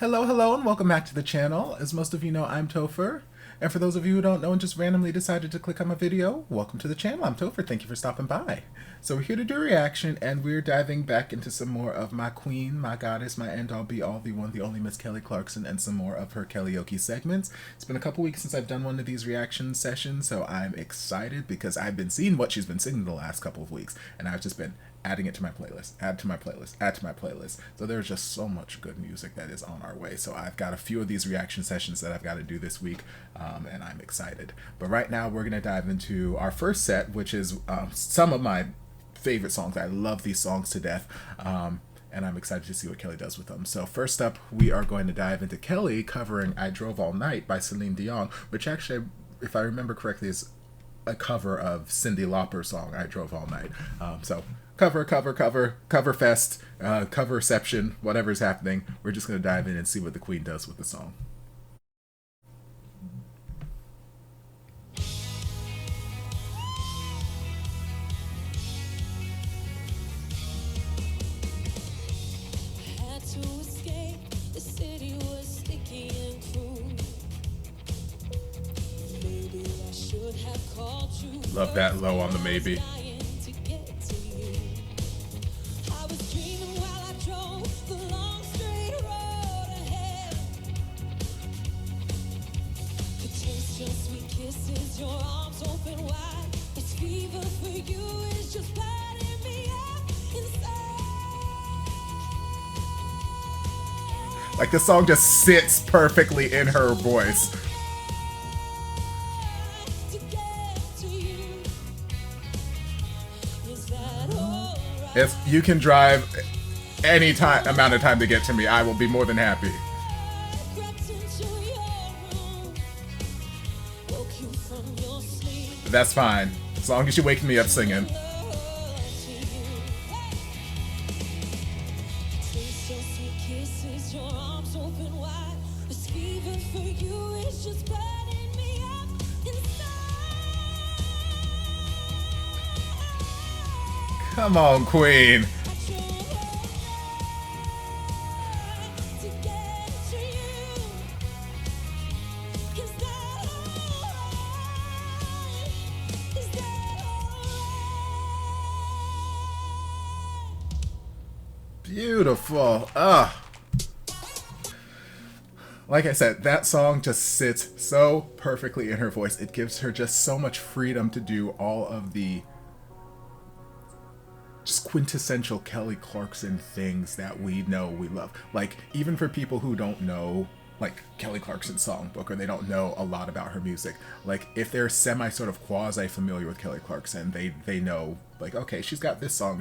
Hello, hello, and welcome back to the channel. As most of you know, I'm Topher. And for those of you who don't know and just randomly decided to click on my video, welcome to the channel. I'm Topher. Thank you for stopping by. So we're here to do a reaction, and we're diving back into some more of my queen, my goddess, my end-all, be-all, the one, the only Miss Kelly Clarkson, and some more of her Kellyoke segments. It's been a couple weeks since I've done one of these reaction sessions, so I'm excited because I've been seeing what she's been singing the last couple of weeks, and I've just been adding it to my playlist, add to my playlist, add to my playlist. So there's just so much good music that is on our way. So I've got a few of these reaction sessions that I've got to do this week, and I'm excited. But right now we're going to dive into our first set, which is some of my favorite songs. I love these songs to death. And I'm excited to see what Kelly does with them. So first up, we are going to dive into Kelly covering I Drove All Night by Celine Dion, which actually, if I remember correctly, is a cover of Cyndi Lauper's song I Drove All Night. So cover fest, coverception, whatever's happening. We're just going to dive in and see what the queen does with the song. Love that low on the maybe. Like, the song just sits perfectly in her voice. If you can drive any amount of time to get to me, I will be more than happy. That's fine, as long as you wake me up singing. Come on, queen. Beautiful. Like I said, that song just sits so perfectly in her voice. It gives her just so much freedom to do all of the just quintessential Kelly Clarkson things that we know we love. Like, even for people who don't know, like, Kelly Clarkson's songbook, or they don't know a lot about her music, like, if they're sort of quasi familiar with Kelly Clarkson, they know, like, okay, she's got this song,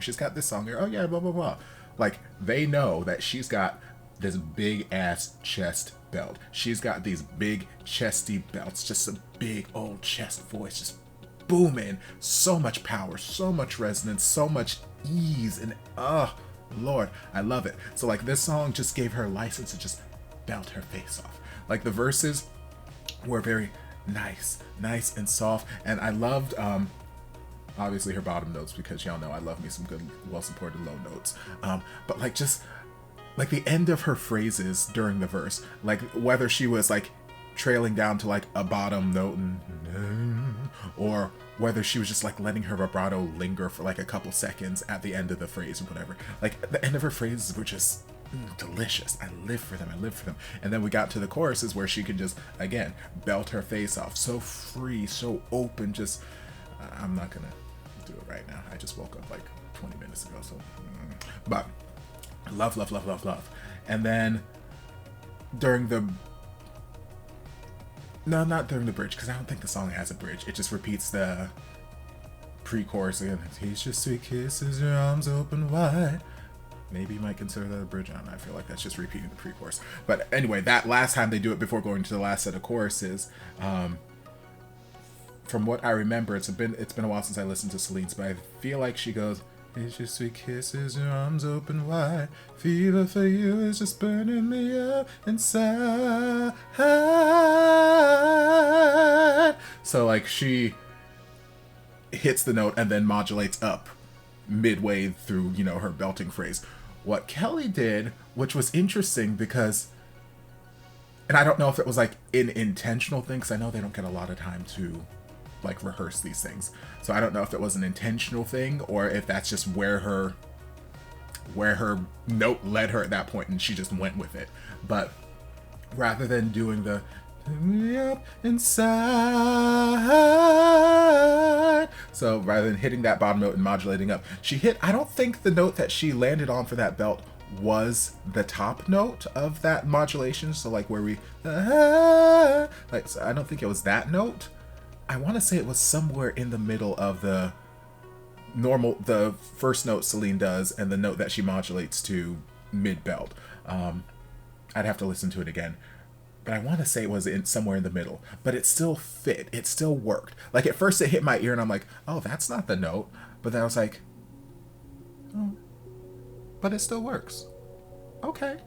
or, oh yeah, blah blah blah. Like, they know that she's got this big ass chest belt, she's got these big chesty belts, just a big old chest voice, just booming, so much power, so much resonance, so much ease, and Lord, I love it. So, like, this song just gave her license to just belt her face off. Like, the verses were very nice and soft, and I loved obviously her bottom notes, because y'all know I love me some good, well-supported low notes, but like, just like the end of her phrases during the verse, like whether she was like trailing down to like a bottom note or whether she was just like letting her vibrato linger for like a couple seconds at the end of the phrase or whatever. Like, the end of her phrases were just delicious. I live for them. And then we got to the choruses where she could just, again, belt her face off. So free, so open. Just, I'm not gonna do it right now. I just woke up like 20 minutes ago, so but love. And then during the not during the bridge, because I don't think the song has a bridge. It just repeats the pre-chorus again. He's just sweet kisses, your arms open wide. Maybe you might consider that a bridge. I don't know. I feel like that's just repeating the pre-chorus. But anyway, that last time they do it before going to the last set of choruses, from what I remember, it's been a while since I listened to Celine's, but I feel like she goes, it's just sweet kisses, your arms open wide. Fever for you is just burning me up inside. So, like, she hits the note and then modulates up midway through, you know, her belting phrase. What Kelly did, which was interesting because and I don't know if it was like an intentional thing, because I know they don't get a lot of time to like rehearse these things. So I don't know if it was an intentional thing or if that's just where her note led her at that point and she just went with it. But rather than doing the up inside, so rather than hitting that bottom note and modulating up, she hit, I don't think the note that she landed on for that belt was the top note of that modulation. So like where we like, so I don't think it was that note. I want to say it was somewhere in the middle of the first note Celine does and the note that she modulates to mid belt. I'd have to listen to it again, but I want to say it was somewhere in the middle, but it still fit. It still worked. Like at first it hit my ear and I'm like, oh, that's not the note. But then I was like, oh, but it still works. Okay.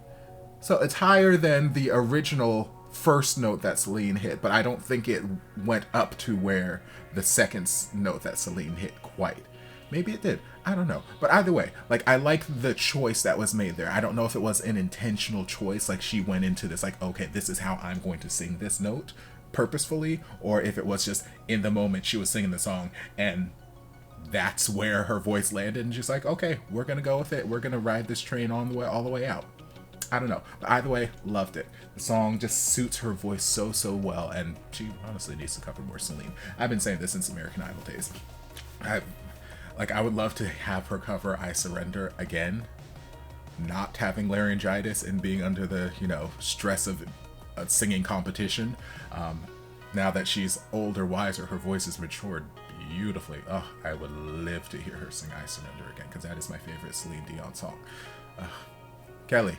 So it's higher than the original first note that Celine hit, but I don't think it went up to where the second note that Celine hit quite. Maybe it did. I don't know. But either way, like, I like the choice that was made there. I don't know if it was an intentional choice, like she went into this like, okay, this is how I'm going to sing this note purposefully, or if it was just in the moment she was singing the song and that's where her voice landed and she's like, okay, we're gonna go with it. We're gonna ride this train all the way out. I don't know. But either way, loved it. The song just suits her voice so well, and she honestly needs to cover more Celine. I've been saying this since American Idol days. I would love to have her cover I Surrender again, not having laryngitis and being under the, stress of a singing competition. Now that she's older, wiser, her voice has matured beautifully. Oh, I would live to hear her sing I Surrender again, because that is my favorite Celine Dion song. Kelly,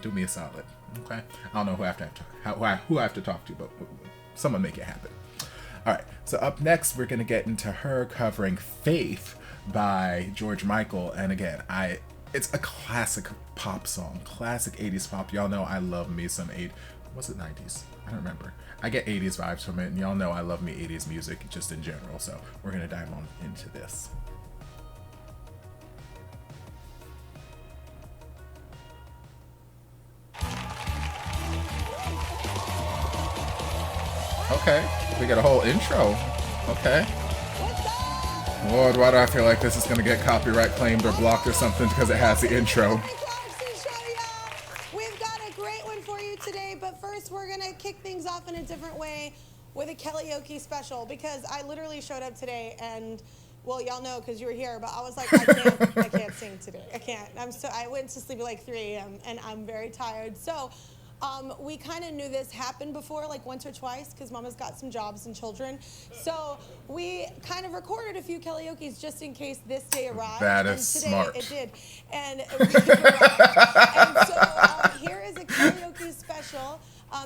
do me a solid, okay? I don't know who I have to talk to, but someone make it happen. All right, so up next, we're going to get into her covering Faith by George Michael. And again, it's a classic pop song, classic 80s pop. Y'all know I love me some was it 90s? I don't remember. I get 80s vibes from it, and y'all know I love me 80s music just in general. So we're going to dive on into this. Okay, we got a whole intro. Okay. Lord, why do I feel like this is going to get copyright claimed or blocked or something because it has the intro? We've got a great one for you today, but first we're going to kick things off in a different way with a Kellyoke special, because I literally showed up today and, well, y'all know because you were here, but I was like, I can't sing today. I can't. I went to sleep at like 3 a.m. and I'm very tired. So we kind of knew this happened before, like once or twice, because Mama's got some jobs and children. So we kind of recorded a few Kellyokes just in case this day arrived. That is today smart. It did. And so here is a Kellyoke special.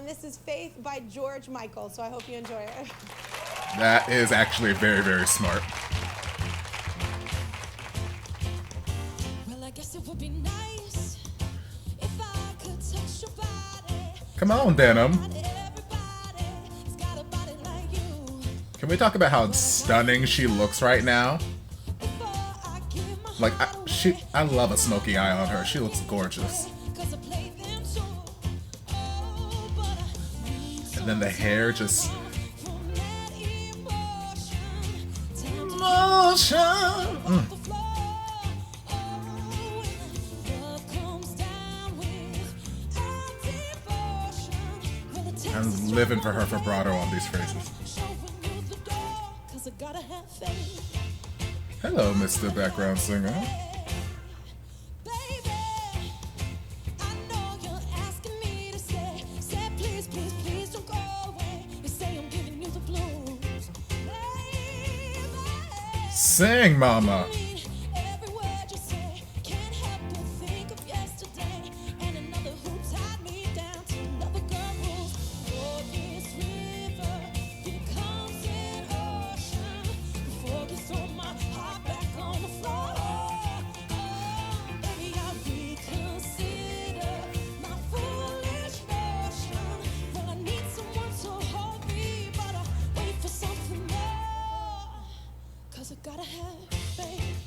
This is Faith by George Michael. So I hope you enjoy it. That is actually very, very smart. Well, I guess it would be nice if I could touch your body. Come on, Denim. Can we talk about how stunning she looks right now? Like, I love a smoky eye on her. She looks gorgeous. And then the hair just... Emotion. I'm living for her vibrato on these phrases. Hello, Mr. Background Singer. Sing, mama. Gotta have faith.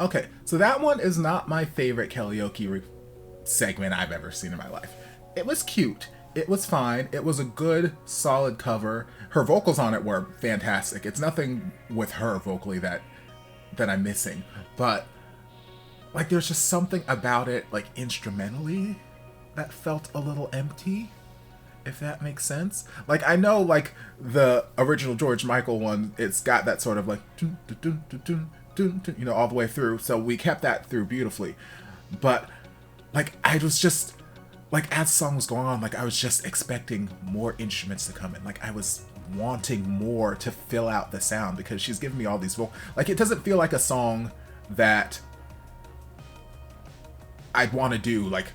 Okay, so that one is not my favorite Kellyoke segment I've ever seen in my life. It was cute. It was fine. It was a good, solid cover. Her vocals on it were fantastic. It's nothing with her vocally that I'm missing, but like there's just something about it, like instrumentally, that felt a little empty, if that makes sense. Like I know, like the original George Michael one, it's got that sort of like dun, dun, dun, dun, dun, dun, dun, you know, all the way through. So we kept that through beautifully, but like I was just like as the song was going on, like I was just expecting more instruments to come in. Like I was wanting more to fill out the sound because she's giving me all these like it doesn't feel like a song that I'd want to do like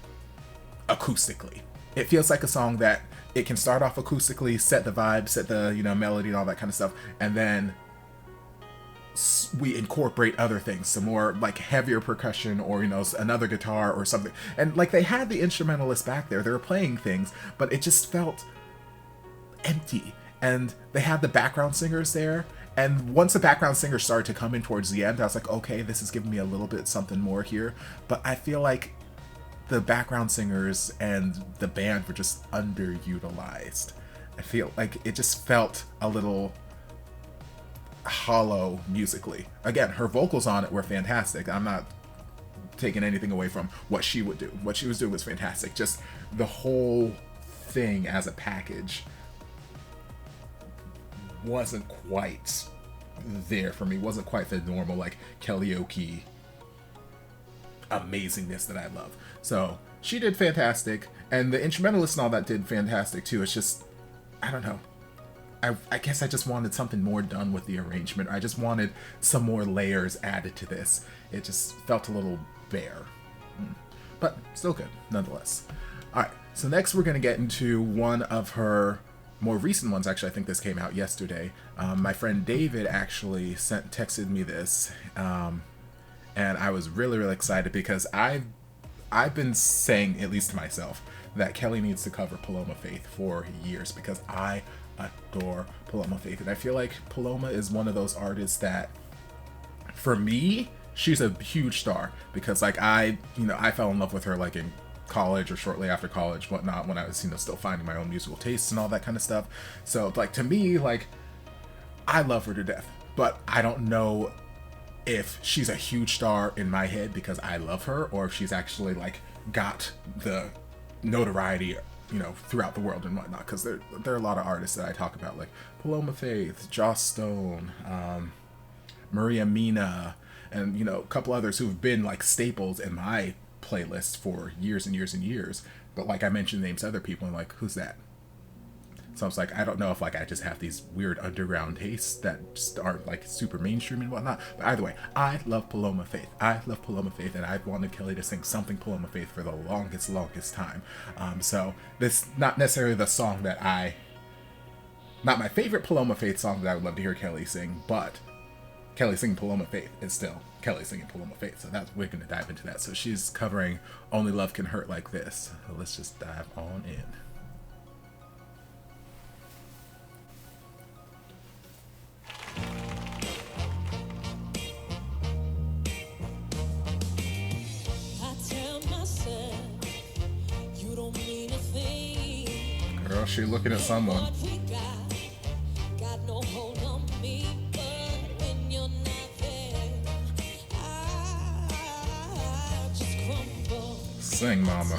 acoustically. It feels like a song that it can start off acoustically, set the vibe, set the, you know, melody and all that kind of stuff, and then we incorporate other things, some more like heavier percussion or, you know, another guitar or something. And like they had the instrumentalists back there, they were playing things, but it just felt empty. And they had the background singers there, and once the background singers started to come in towards the end, I was like, okay, this is giving me a little bit something more here. But I feel like the background singers and the band were just underutilized. I feel like it just felt a little hollow musically. Again, her vocals on it were fantastic. I'm not taking anything away from what she would do. What she was doing was fantastic. Just the whole thing as a package wasn't quite there for me. Wasn't quite the normal like Kellyoke amazingness that I love. So she did fantastic, and the instrumentalists and all that did fantastic too. It's just, I don't know. I guess I just wanted something more done with the arrangement. I just wanted some more layers added to this. It just felt a little bare. But still good, nonetheless. Alright, so next we're going to get into one of her more recent ones. Actually, I think this came out yesterday. My friend David actually texted me this, and I was really, really excited because I've been saying, at least to myself, that Kelly needs to cover Paloma Faith for years because I adore Paloma Faith. And I feel like Paloma is one of those artists that, for me, she's a huge star because like I fell in love with her like in college or shortly after college, whatnot, when I was, still finding my own musical tastes and all that kind of stuff. So like to me, like I love her to death, but I don't know if she's a huge star in my head because I love her, or if she's actually like got the notoriety, throughout the world and whatnot. Because there are a lot of artists that I talk about, like Paloma Faith, Joss Stone, Maria Mina, and a couple others who've been like staples in my playlist for years and years and years. But like I mentioned names to other people, and like, who's that? So I was like, I don't know if like I just have these weird underground tastes that just aren't like super mainstream and whatnot. But either way, I love Paloma Faith. I love Paloma Faith, and I've wanted Kelly to sing something Paloma Faith for the longest time. So this not necessarily the song that not my favorite Paloma Faith song that I would love to hear Kelly sing, but Kelly singing Paloma Faith is still Kelly singing Paloma Faith. So we're gonna dive into that. So she's covering Only Love Can Hurt Like This. So let's just dive on in. Girl, she looking at someone. Sing, mama.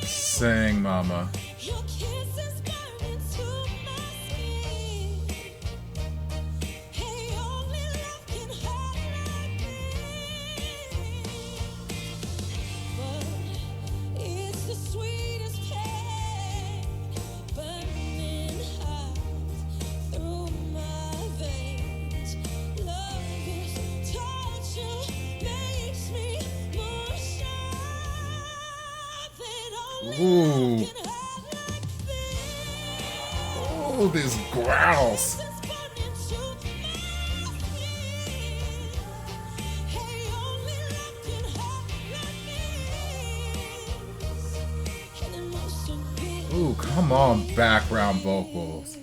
Sing, mama. Ooh. Oh, these growls. Ooh, come on, background vocals.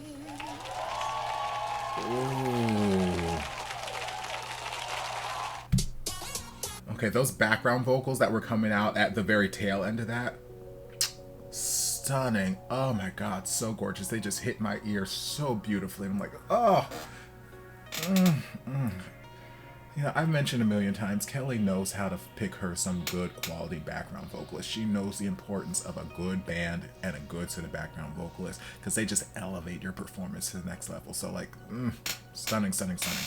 Ooh. Okay, those background vocals that were coming out at the very tail end of that, stunning. Oh my god, so gorgeous. They just hit my ear so beautifully. I'm like, oh. You know, I've mentioned a million times, Kelly knows how to pick her some good quality background vocalists. She knows the importance of a good band and a good set of background vocalists because they just elevate your performance to the next level. So like, stunning, stunning, stunning.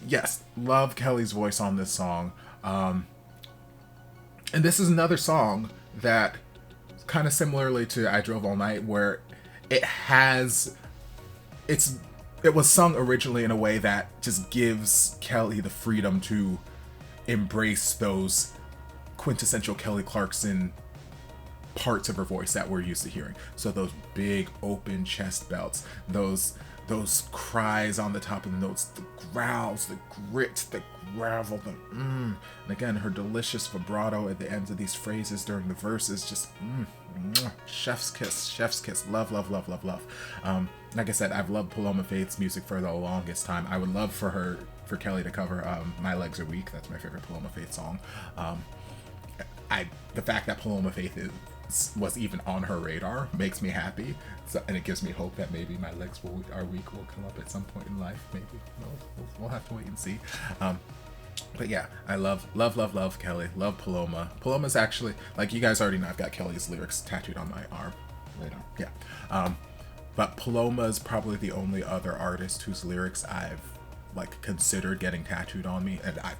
Yes, love Kelly's voice on this song. And this is another song that, kind of similarly to I Drove All Night, where it was sung originally in a way that just gives Kelly the freedom to embrace those quintessential Kelly Clarkson parts of her voice that we're used to hearing. So those big open chest belts, those cries on the top of the notes, the growls, the grits, the gravel, and again her delicious vibrato at the ends of these phrases during the verses, just chef's kiss, love, love, love, love, love. Like I said, I've loved Paloma Faith's music for the longest time. I would love for Kelly to cover My Legs Are Weak. That's my favorite Paloma Faith song. The fact that Paloma Faith was even on her radar makes me happy, and it gives me hope that maybe My Legs Are Weak will come up at some point in life. Maybe we'll have to wait and see. But yeah, I love Kelly. Love Paloma. Paloma's actually, like you guys already know, I've got Kelly's lyrics tattooed on my arm. Right on. Yeah. But Paloma's probably the only other artist whose lyrics I've like considered getting tattooed on me, and I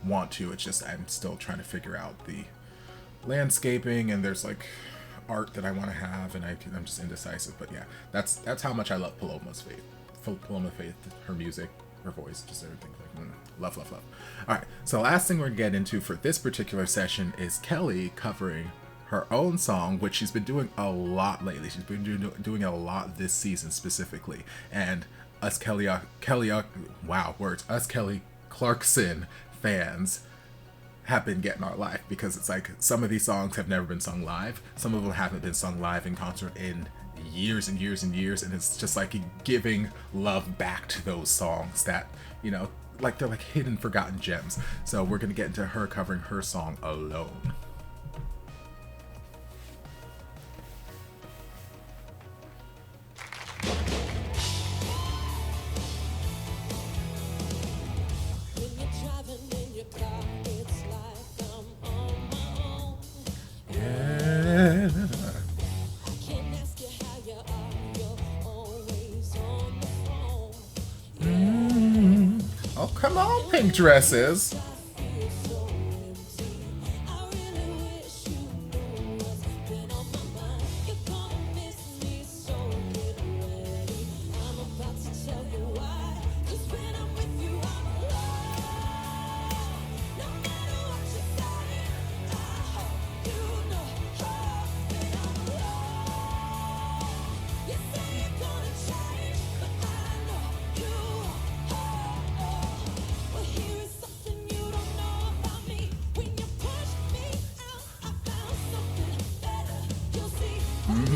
want to. It's just I'm still trying to figure out the landscaping, and there's like art that I want to have, and I'm just indecisive. But yeah, that's how much I love Paloma Faith, her music, her voice, just everything. Love. All right, so last thing we're gonna get into for this particular session is Kelly covering her own song, which she's been doing a lot lately. She's been doing a lot this season specifically, and us Kelly Clarkson fans have been getting our life, because it's like some of these songs have never been sung live, some of them haven't been sung live in concert in years and years and years, and it's just like giving love back to those songs that, you know, like they're like hidden, forgotten gems. So we're gonna get into her covering her song Alone. Oh, come on, pink dresses.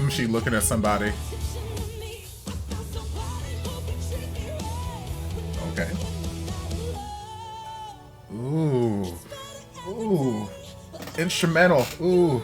She looking at somebody. Okay. Ooh. Ooh. Instrumental. Ooh.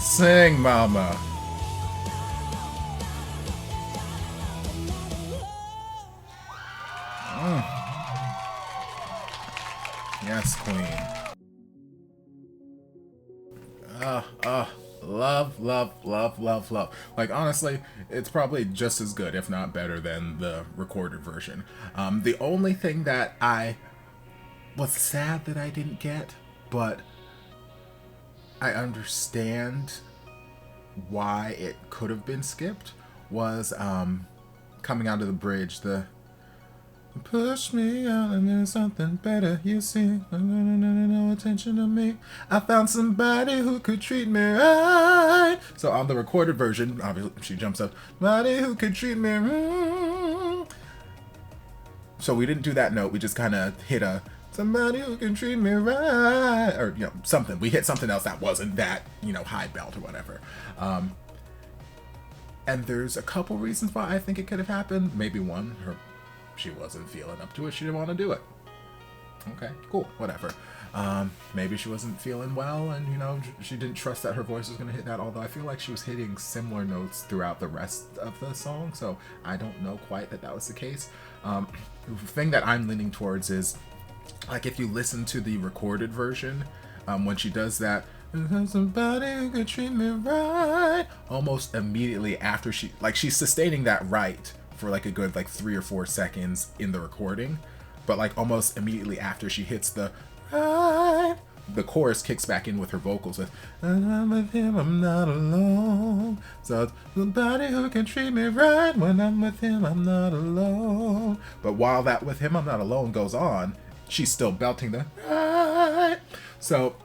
Sing, mama. Yes, queen. Love. Like, honestly, it's probably just as good, if not better, than the recorded version. The only thing that I was sad that I didn't get, but I understand why it could have been skipped, was coming out of the bridge, the Push me out and there's something better, you see. No attention to me. I found somebody who could treat me right. So on the recorded version, obviously she jumps up, somebody who could treat me right. So we didn't do that note. We just kind of hit a somebody who can treat me right, or something. We hit something else that wasn't that high belt or whatever. And there's a couple reasons why I think it could have happened. Maybe one, she wasn't feeling up to it. She didn't want to do it. Okay, cool, whatever. Maybe she wasn't feeling well, and she didn't trust that her voice was going to hit that. Although I feel like she was hitting similar notes throughout the rest of the song, so I don't know quite that was the case. The thing that I'm leaning towards is, like, if you listen to the recorded version, when she does that, somebody who could treat me right, almost immediately after she's sustaining that right for like a good 3 or 4 seconds in the recording, but like almost immediately after she hits the right, the chorus kicks back in with her vocals with "When I'm with him, I'm not alone." So somebody who can treat me right, when I'm with him, I'm not alone. But while that "with him, I'm not alone" goes on, she's still belting the right. So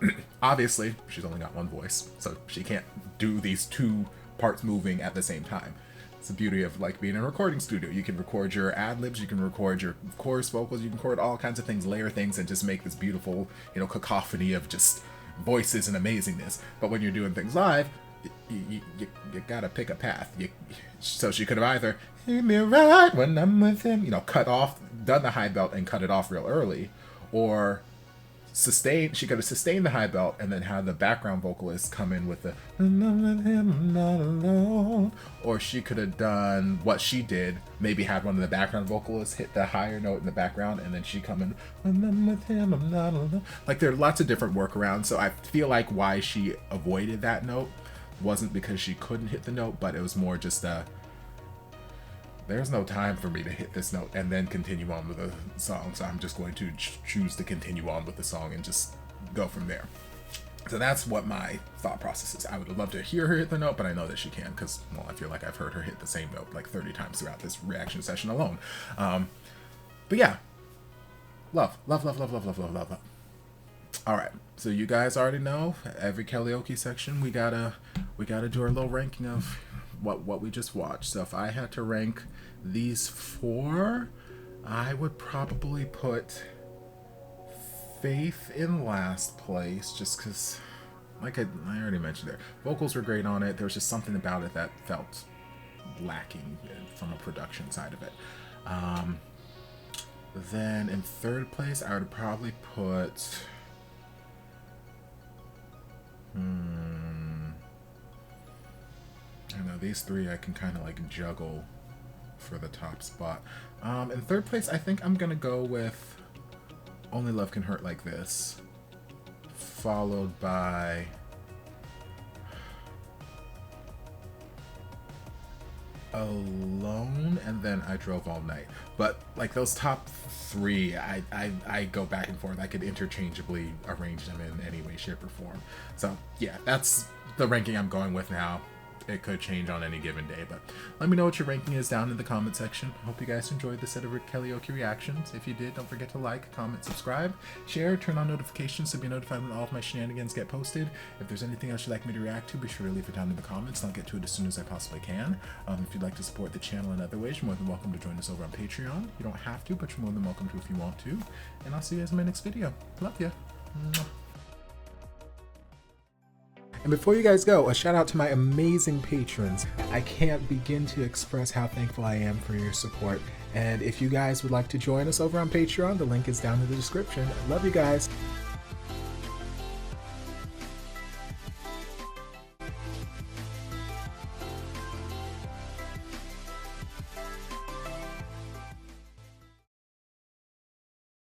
obviously she's only got one voice, so she can't do these two parts moving at the same time. It's the beauty of being in a recording studio. You can record your ad-libs, you can record your chorus vocals, you can record all kinds of things, layer things, and just make this beautiful, cacophony of just voices and amazingness. But when you're doing things live, you gotta pick a path. So she could have either "Hit me right when I'm with him," cut off, done the high belt and cut it off real early, or she could have sustained the high belt and then had the background vocalist come in with the "When I'm with him, I'm not alone," or she could have done what she did, maybe had one of the background vocalists hit the higher note in the background and then she come in "When I'm with him, I'm not alone." There are lots of different workarounds, so I feel like why she avoided that note wasn't because she couldn't hit the note, but it was more just there's no time for me to hit this note and then continue on with the song, so I'm just going to choose to continue on with the song and just go from there. So that's what my thought process is. I would love to hear her hit the note, but I know that she can because, well, I feel like I've heard her hit the same note 30 times throughout this reaction session alone. But yeah, love. All right, so you guys already know, every Kellyoke section we gotta do our little ranking of what we just watched. So if I had to rank these 4, I would probably put Faith in last place, just because, like I already mentioned, there vocals were great on it. There was just something about it that felt lacking from a production side of it. Then in third place, I would probably put I know these 3 I can kind of juggle for the top spot. In third place, I think I'm gonna go with Only Love Can Hurt Like This, followed by Alone, and then I Drove All Night. But those top 3, I go back and forth. I could interchangeably arrange them in any way, shape, or form. So yeah, that's the ranking I'm going with now. It could change on any given day, but let me know what your ranking is down in the comment section. I hope you guys enjoyed this set of Kellyoke reactions. If you did, don't forget to like, comment, subscribe, share, turn on notifications to be notified when all of my shenanigans get posted. If there's anything else you'd like me to react to, be sure to leave it down in the comments, and I'll get to it as soon as I possibly can. If you'd like to support the channel in other ways, you're more than welcome to join us over on Patreon. You don't have to, but you're more than welcome to if you want to. And I'll see you guys in my next video. Love ya. Mwah. And before you guys go, a shout out to my amazing patrons. I can't begin to express how thankful I am for your support. And if you guys would like to join us over on Patreon, the link is down in the description. Love you guys.